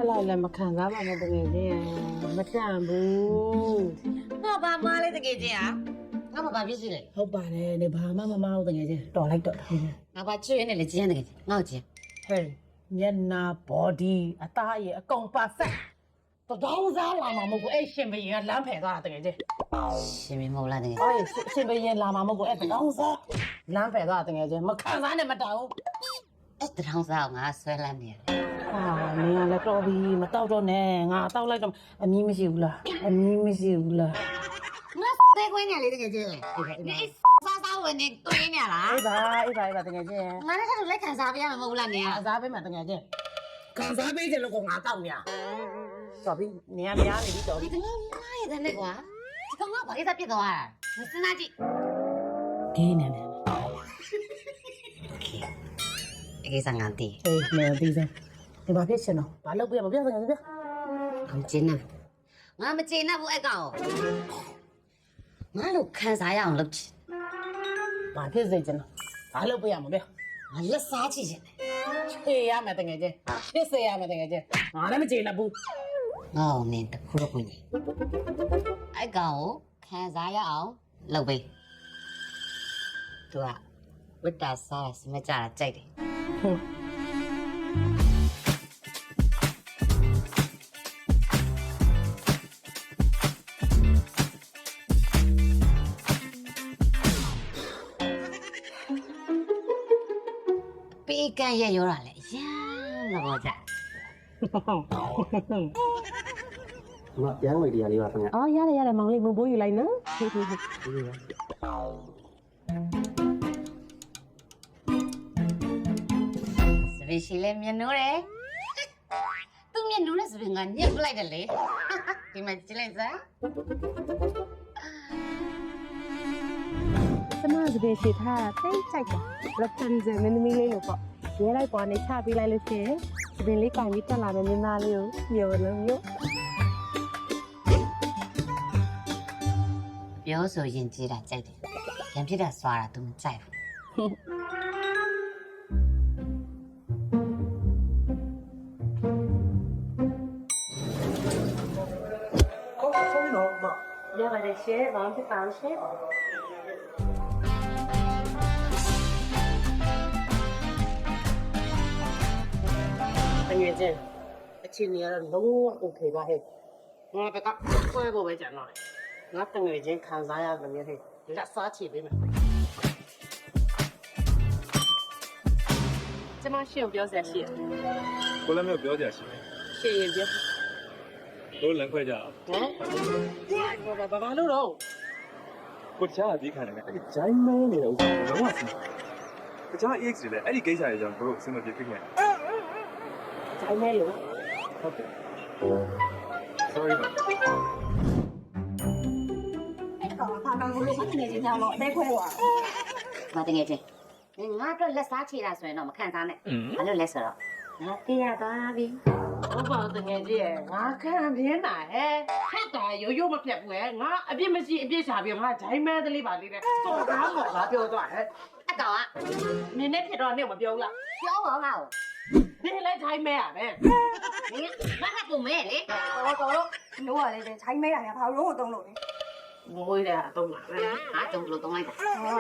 လိုက်လည်းမခံစားပါနဲ့တကယ်ချင်းမတန်ဘူး ငါဘာမှလည်းတကယ်ချင်းငါဘာဖြစ်စီလဲ ဟုတ်ပါတယ်နေဘာမှမမဟုတ်တကယ်ချင်းတော်လိုက်တော့ ငါဘာချွေးနေလေချင်းတကယ်ငါ့ချင်း ဟဲ့မျက်နာ body အသားရည်အကုန်ပါဆက်တောင်းစားလာမှာမဟုတ်ဘူးအဲ့ရှင်ဘရင်ကလမ်းဖယ်သွားတာတကယ်ချင်း ရှင်မမဟုတ်လားတကယ် အော်ရှင်ဘရင်လာမှာမဟုတ်ဘူးအဲ့တောင်းစားလမ်းဖယ်သွားတာတကယ်ချင်းမခံစားနဲ့မတောင်း အဲ့တထောင်စားငါဆွဲလန်းနေတယ် ဟာနင်ကလည်းတော်ပြီမတောက်တော့နဲ့ငါတောက်လိုက်တော့အမီးမရှိဘူးလားအမီးမရှိဘူးလား ငါသေးခွင်းနေလေတကယ်ချင်းနေစားဝင်နေတွင်းနေလား အေးပါတကယ်ချင်း ငါလည်းကတော့လက်ခံစားပြရမှာမဟုတ်လားနေ ခံစားပေးမှာတကယ်ချင်းခံစားပေးတယ်လို့ကငါတောက်နေရတော်ပြီနင်ကများနေပြီတော်ပြီ ဒီကနေ့ငါရဲ့တဲ့ကွာဒီကောင်ကဘာလေးစားပြစ်သွားတာမစနာကြည့် ဂင်းနေတယ် အကိစ္စငါတည် အေးမင်းပြီးစမ်းဒီဘာဖြစ်ရှင်တော့ဘာလုပ်ပြရမပြစမ်းကြပြ I'm Jenna ငါမကျေနပ်ဘူးအကောင်ငါလို့ခံစားရအောင်လုပ်ချင် ဘာဖြစ်စေချင်တော့ဘာလုပ်ပြရမပြ ငါလက်စားချင်တယ် ချေရမယ်တကယ်ချင်းချစ်စေရမယ်တကယ်ချင်းငါလည်းမကျေနပ်ဘူး ငါ့ကိုနင်တခုတော့ကိုကြီးအကောင်ကိုခံစားရအောင်လုပ်ပေးသူကဝတ္တစားစမကြတာကြိုက်တယ် ဟုတ် ပေးကန့်ရက်ရောတာလေအရန်သဘောကျ မပြန်ဝေးတရားလေးပါခင်ဗျာ အော်ရတယ်မောင်လေးမပိုးယူလိုက်နော် စပယ်ရှိလဲမြင်နိုးတယ်သူမြင်နိုးတဲ့စပယ်ကညက်ပလိုက်တယ်လေဒီမှာကြည့်လိုက်စမ်း ကျမစပယ်ရှိထားတာတိတ်ကြိုက်တာ Rapunzel မင်းသမီးလေးလို့ပေါ့ရဲလိုက်ပေါ်နေချပေးလိုက်လို့ရှိရင်စပယ်လေးကင်ပြီးတက်လာတဲ့မင်းသားလေးကိုမျိုးလုံးမျိုး ပြောဆိုရင်ကြည့်တာကြိုက်တယ်ရံဖြစ်တာစွာတာ तू မကြိုက်ဘူး ဟုတ်ဆုံးတော့မ ရပါတယ်ရှင်ဘာမှဖြစ်ပါဘူးရှင် တကယ်ချင်းအချင်းကြီးကတော့လုံးဝ okay ပါဟဲ့ငါဘက်ကဆွဲဖို့ပဲကြံတော့ငါတကယ်ချင်းခံစားရတယ်မြေဟဲ့လက်စားချေပေးမယ် ကျမရှင်ကိုပြောစရာရှိတယ် ကိုလည်းမျိုးပြောကြရှိတယ် ရှေ့ရင်ပြ တို့လမ်းခွဲကြအောင် ဟမ်ဘာလို့တော့ ကိုတခြားအပြီးခံတယ်အဲ့ဒီဂျိုင်းမဲနေတဲ့ဥစ္စာကိုလုံးဝဆင်းတခြား EX တွေလည်းအဲ့ဒီကိစ္စတွေကြောင့်တို့အဆင်မပြေဖြစ်ခဲ့ ဂျိုင်းမဲလို့ ဟုတ်တယ် sorry ပါ အဲ့ကောင်ကဘာကောင်ကိုလို့မနေချင်ကြတော့အသေးခွဲသွား ငါတကယ်ချင်းငါတော့လက်စားချေတာဆိုရင်တော့မခံစားနဲ့ဘာလို့လဲဆိုတော့ငါသိရသွားပြီ ဟုတ်ပါတကယ်ကြီးရဲ့ငါခံပြင်းတာဟဲ့ခက်တာရိုးမပြတ်ဘူးဟဲ့ငါအပြစ်မရှိအပြစ်ရှာပြီးငါဂျိုင်းမဲတလေးပါလေးနဲ့စော်ကားမော်လာပြောသွားဟဲ့ အကောင်က နင်းနဲ့ဖြစ်တော့နေမပြောဘူးလား ပြောပါငါ့ကို ဒီလဲဂျိုင်းမဲရပဲ ငါကပုံမဲလေ တော့တော့လို့ကလည်းချိုင်းမဲတာကဘာလို့တော့လို့လဲ ငိုးတယ်အတော့မှာပဲ ငါတုံးလို့တုံးလိုက်တာ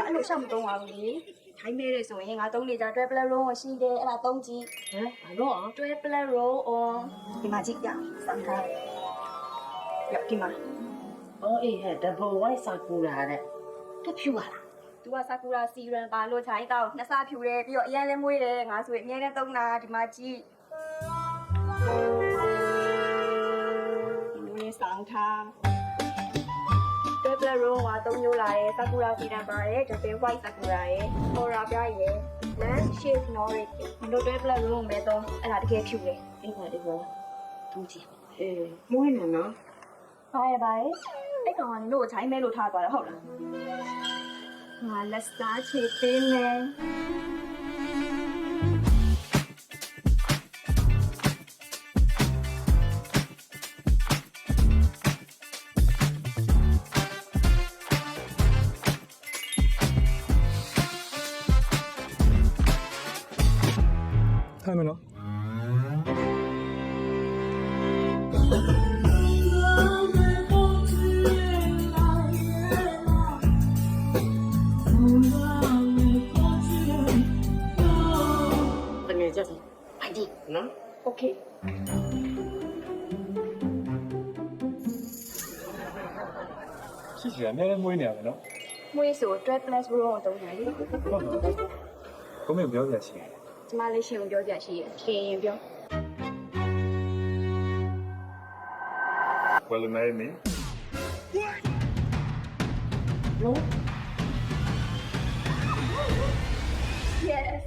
အဲ့လိုရှောက်မတုံးပါဘူးလေချိုင်းမဲတယ်ဆိုရင်ငါတုံးနေကြ traveler room ကိုရှိတယ်အဲ့ဒါတုံးကြည့် ဟမ်ဘာလို့အောင် traveler room ဒီမှာကြည့်ကြစမ်းထားရောက်ဒီမှာ အော်အေးဟဲ့ double white sakura တဲ့ သူဖြူပါလား သူက sakura serum ပါလို့ချိုင်းတော့နှစ်စားဖြူတယ်ပြီးတော့အရင်လည်းမွေးတယ်ငါဆိုရင်အများနဲ့တုံးတာဒီမှာကြည့်ဒီလိုလေးစမ်းထား Traveler room က3မျိုးလာတယ် sakura serum ပါတယ် double white sakura ရယ် aura ပြရယ် land shade nordic မလို့ traveler room ပဲတော့အဲ့ဒါတကယ်ဖြူတယ် အေးပါအေးပါ သူကြည့် အေးမွေးနေနော် ဘာရပါရဲ့အဲ့ကောင်ကနင်တို့ကိုချိုင်းမဲလို့ထားသွားတယ်ဟုတ်လားငါလက်စတာချေပေးမယ် ထိုင်မနော် နော် Okay ရှိရှိအများနဲ့မွေးနေရမယ်နော် မွေးဆို12 plus room ကိုတုံးတယ်လေ ဟုတ်ပါဘူးဘုံမပြောပြရှိတယ် ကျမလေးရှင်ကိုပြောပြရှိရရှင်ရင်ပြော Will you marry me Yes